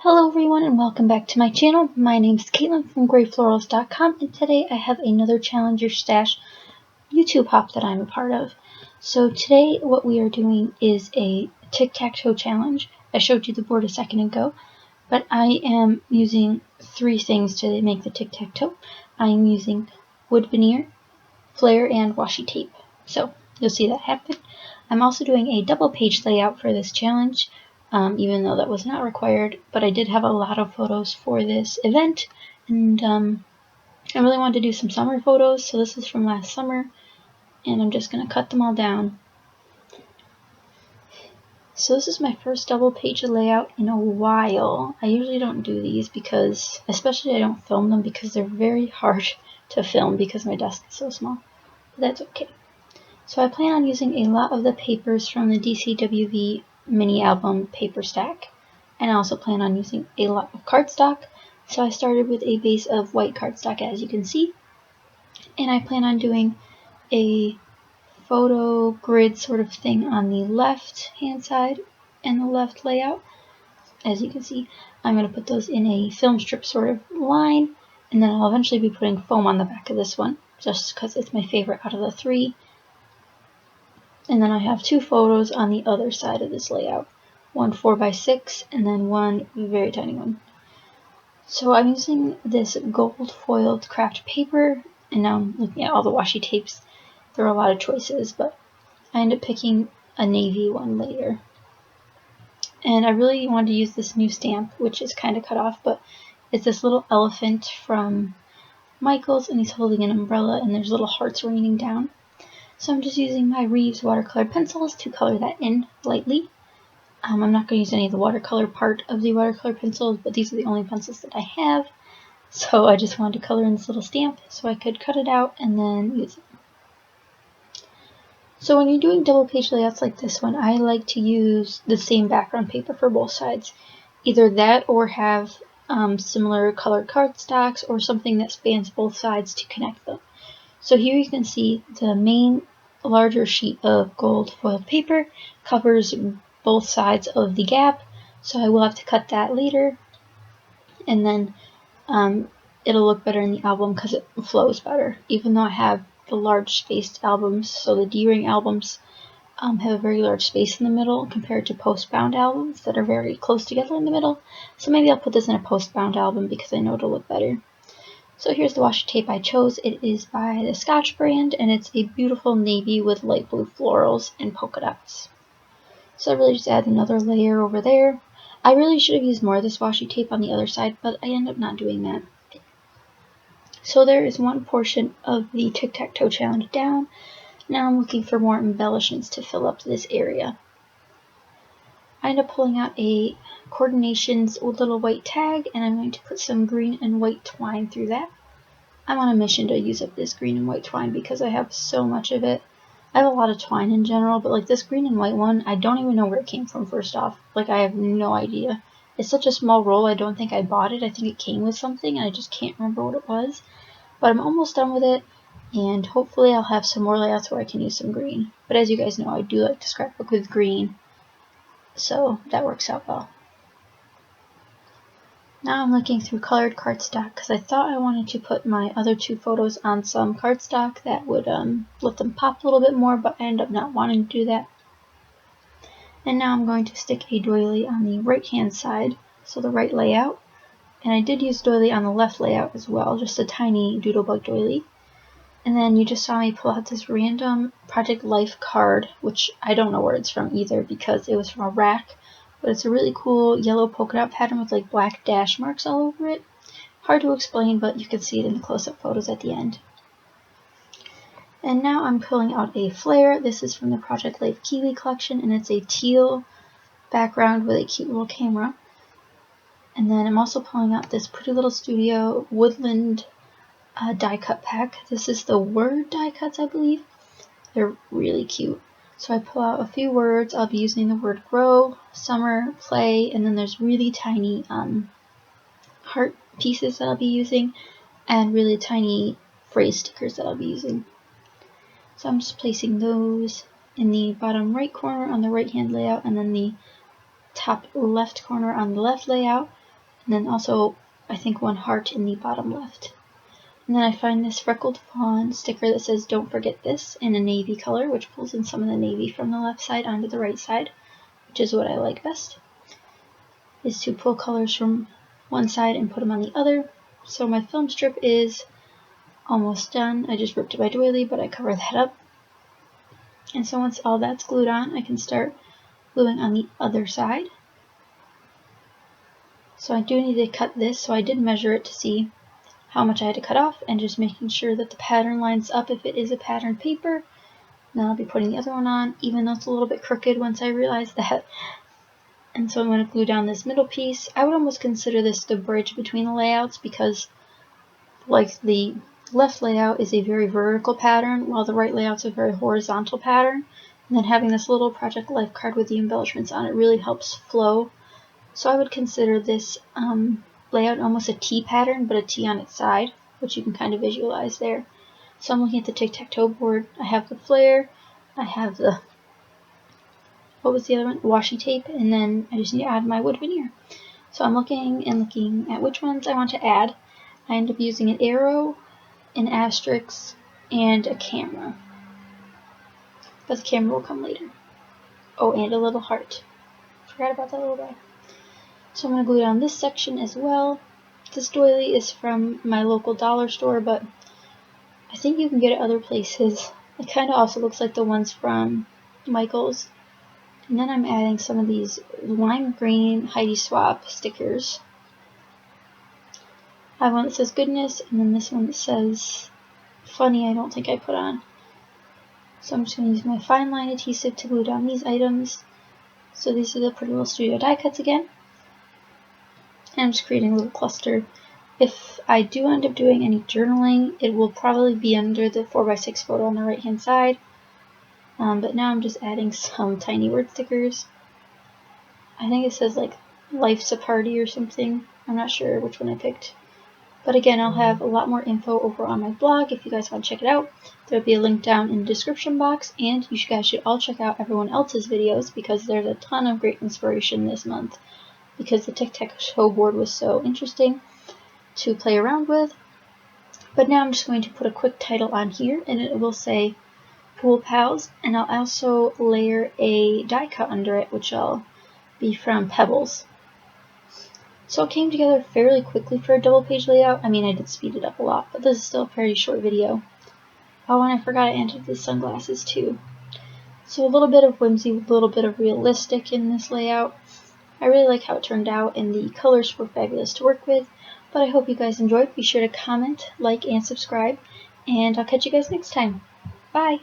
Hello everyone and welcome back to my channel. My name is Caitlin from Florals.com and today I have another Challenge Your Stash YouTube hop that I'm a part of. So today what we are doing is a Tic Tac Toe challenge. I showed you the board a second ago, but I am using three things to make the Tic Tac Toe. I am using wood veneer, flare, and washi tape. So you'll see that happen. I'm also doing a double page layout for this challenge. Even though that was not required, but I did have a lot of photos for this event, and I really wanted to do some summer photos, so this is from last summer, and I'm just going to cut them all down. So this is my first double page layout in a while. I usually don't do these because, especially I don't film them because they're very hard to film because my desk is so small, but that's okay. So I plan on using a lot of the papers from the DCWV mini album paper stack, and I also plan on using a lot of cardstock. So I started with a base of white cardstock, as you can see, and I plan on doing a photo grid sort of thing on the left hand side and the left layout. As you can see, I'm going to put those in a film strip sort of line, and then I'll eventually be putting foam on the back of this one just because it's my favorite out of the three. And then I have two photos on the other side of this layout, one 4x6 and then one very tiny one. So I'm using this gold foiled craft paper, and now I'm looking at all the washi tapes. There are a lot of choices, but I ended up picking a navy one later. And I really wanted to use this new stamp, which is kind of cut off, but it's this little elephant from Michaels, and he's holding an umbrella, and there's little hearts raining down. So I'm just using my Reeves watercolor pencils to color that in lightly. I'm not going to use any of the watercolor part of the watercolor pencils, but these are the only pencils that I have. So I just wanted to color in this little stamp so I could cut it out and then use it. So when you're doing double page layouts like this one, I like to use the same background paper for both sides. Either that or have similar colored cardstocks or something that spans both sides to connect them. So here you can see the main larger sheet of gold foiled paper covers both sides of the gap, so I will have to cut that later, and then it'll look better in the album because it flows better, even though I have the large spaced albums. So the D-ring albums have a very large space in the middle compared to post-bound albums that are very close together in the middle. So maybe I'll put this in a post-bound album because I know it'll look better. So here's the washi tape I chose. It is by the Scotch brand, and it's a beautiful navy with light blue florals and polka dots. So I really just add another layer over there. I really should have used more of this washi tape on the other side, but I end up not doing that. So there is one portion of the Tic Tac Toe challenge down. Now I'm looking for more embellishments to fill up this area. I end up pulling out a Coordinations little white tag, and I'm going to put some green and white twine through that. I'm on a mission to use up this green and white twine because I have so much of it. I have a lot of twine in general, but like this green and white one, I don't even know where it came from first off. Like, I have no idea. It's such a small roll, I don't think I bought it. I think it came with something, and I just can't remember what it was. But I'm almost done with it, and hopefully I'll have some more layouts where I can use some green. But as you guys know, I do like to scrapbook with green, so that works out well. Now I'm looking through colored cardstock because I thought I wanted to put my other two photos on some cardstock that would let them pop a little bit more, but I ended up not wanting to do that. And now I'm going to stick a doily on the right hand side, so the right layout. And I did use doily on the left layout as well, just a tiny doodlebug doily. And then you just saw me pull out this random Project Life card, which I don't know where it's from either because it was from a rack. But it's a really cool yellow polka dot pattern with like black dash marks all over it. Hard to explain, but you can see it in the close-up photos at the end. And now I'm pulling out a flare. This is from the Project Life Kiwi collection, and it's a teal background with a cute little camera. And then I'm also pulling out this Pretty Little Studio Woodland die cut pack. This is the word die cuts, I believe. They're really cute. So I pull out a few words. I'll be using the word grow, summer, play, and then there's really tiny heart pieces that I'll be using, and really tiny phrase stickers that I'll be using. So I'm just placing those in the bottom right corner on the right hand layout, and then the top left corner on the left layout. and then also I think one heart in the bottom left. And then I find this freckled fawn sticker that says "Don't forget this" in a navy color, which pulls in some of the navy from the left side onto the right side, which is what I like best, is to pull colors from one side and put them on the other. So my film strip is almost done. I just ripped it by doily, but I cover that up. And so once all that's glued on, I can start gluing on the other side. So I do need to cut this, so I did measure it to see how much I had to cut off, and just making sure that the pattern lines up if it is a pattern paper. Now I'll be putting the other one on, even though it's a little bit crooked once I realized that. And so I'm going to glue down this middle piece. I would almost consider this the bridge between the layouts, because like the left layout is a very vertical pattern, while the right layout's a very horizontal pattern. And then having this little Project Life card with the embellishments on it really helps flow. So I would consider this layout almost a T pattern, but a T on its side, which you can kind of visualize there. So I'm looking at the Tic Tac Toe board. I have the flare, I have the, what was the other one? Washi tape, and then I just need to add my wood veneer. So I'm looking at which ones I want to add. I end up using an arrow, an asterisk, and a camera. But the camera will come later. Oh, and a little heart. Forgot about that little guy. So I'm going to glue down this section as well. This doily is from my local dollar store, but I think you can get it other places. It kind of also looks like the ones from Michael's. And then I'm adding some of these lime green Heidi Swapp stickers. I have one that says goodness, and then this one that says funny I don't think I put on. So I'm just going to use my fine line adhesive to glue down these items. So these are the Pretty Little Studio die cuts again. And I'm just creating a little cluster. If I do end up doing any journaling, it will probably be under the 4x6 photo on the right hand side. But now I'm just adding some tiny word stickers. I think it says like life's a party or something. I'm not sure which one I picked. But again, I'll have a lot more info over on my blog if you guys want to check it out. There'll be a link down in the description box, and you guys should all check out everyone else's videos because there's a ton of great inspiration this month, because the Tic Tac Toe board was so interesting to play around with. But now I'm just going to put a quick title on here, and it will say Pool Pals, and I'll also layer a die cut under it, which will be from Pebbles. So it came together fairly quickly for a double page layout. I mean, I did speed it up a lot, but this is still a very short video. Oh, and I forgot I entered the sunglasses too. So a little bit of whimsy, a little bit of realistic in this layout. I really like how it turned out, and the colors were fabulous to work with. But I hope you guys enjoyed. Be sure to comment, like, and subscribe, and I'll catch you guys next time. Bye!